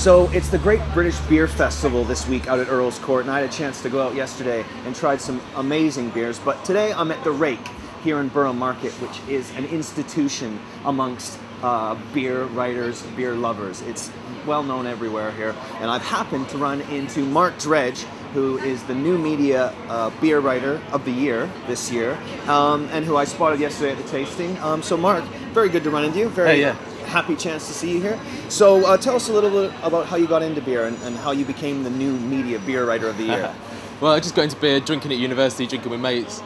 So it's the Great British Beer Festival this week out at Earls Court, and I had a chance to go out yesterday and tried some amazing beers. But today I'm at the Rake here in Borough Market, which is an institution amongst beer writers, beer lovers. It's well known everywhere here, and I've happened to run into Mark Dredge, who is the new media beer writer of the year this year, and who I spotted yesterday at the tasting. So Mark, very good to run into you. Very happy chance to see you here. So tell us a little bit about how you got into beer and how you became the new media beer writer of the year. Well, I just got into beer, drinking at university, drinking with mates.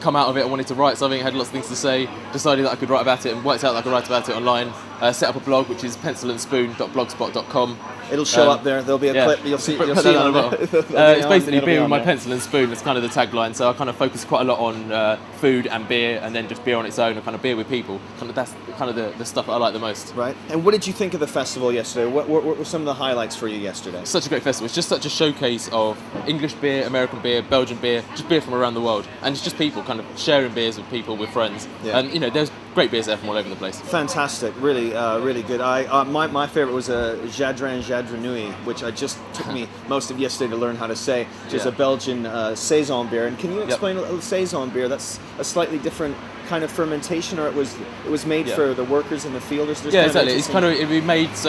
Come out of it, I wanted to write something, had lots of things to say, decided that I could write about it and worked out that I could write about it online, set up a blog which is pencilandspoon.blogspot.com. It'll show up there, there'll be a clip, you'll see on there. It's basically beer with my pencil and spoon, that's kind of the tagline, so I kind of focus quite a lot on food and beer, and then just beer on its own and kind of beer with people. That's kind of the stuff that I like the most. Right, and what did you think of the festival yesterday? What were some of the highlights for you yesterday? Such a great festival, it's just such a showcase of English beer, American beer, Belgian beer, just beer from around the world, and it's just people kind of sharing beers with people, with friends, and there's great beers there from all over the place. Fantastic, really, really good. My favorite was a Jadran Jadranui, which I just took me most of yesterday to learn how to say, which is a Belgian saison beer. And can you explain a little saison beer? That's a slightly different kind of fermentation, or it was made for the workers in the field. Yeah, exactly. It would be made at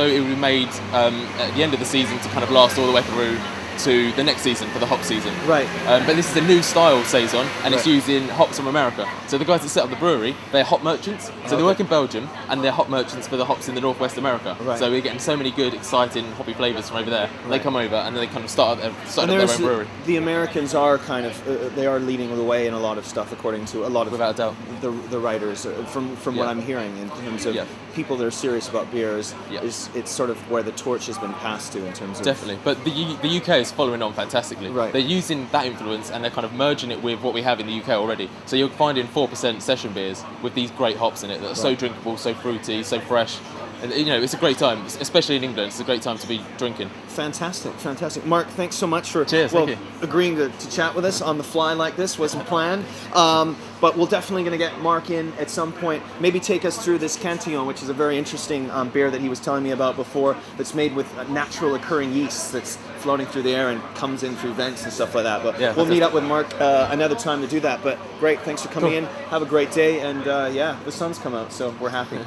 the end of the season to kind of last all the way through to the next season for the hop season. Right. But this is a new style saison, and it's using hops from America. So the guys that set up the brewery, they're hop merchants. So they work in Belgium, and they're hop merchants for the hops in the Northwest America. Right. So we're getting so many good, exciting hoppy flavours from over there. Right. They come over, and then they kind of start up their own brewery. The Americans are kind of they are leading the way in a lot of stuff, according to a lot of without a doubt the writers from what I'm hearing in terms of people that are serious about beer is it's sort of where the torch has been passed to in terms of definitely. But the UK is following on fantastically. Right. They're using that influence and they're kind of merging it with what we have in the UK already. So you're finding 4% session beers with these great hops in it that are so drinkable, so fruity, so fresh. And it's a great time, especially in England. It's a great time to be drinking. Fantastic. Mark, thanks so much for agreeing to chat with us on the fly like this. Wasn't planned. But we're definitely going to get Mark in at some point. Maybe take us through this Cantillon, which is a very interesting beer that he was telling me about before, that's made with natural occurring yeast that's floating through the air and comes in through vents and stuff like that. But we'll meet up with Mark another time to do that. But great, thanks for coming in. Have a great day. And the sun's come out, so we're happy.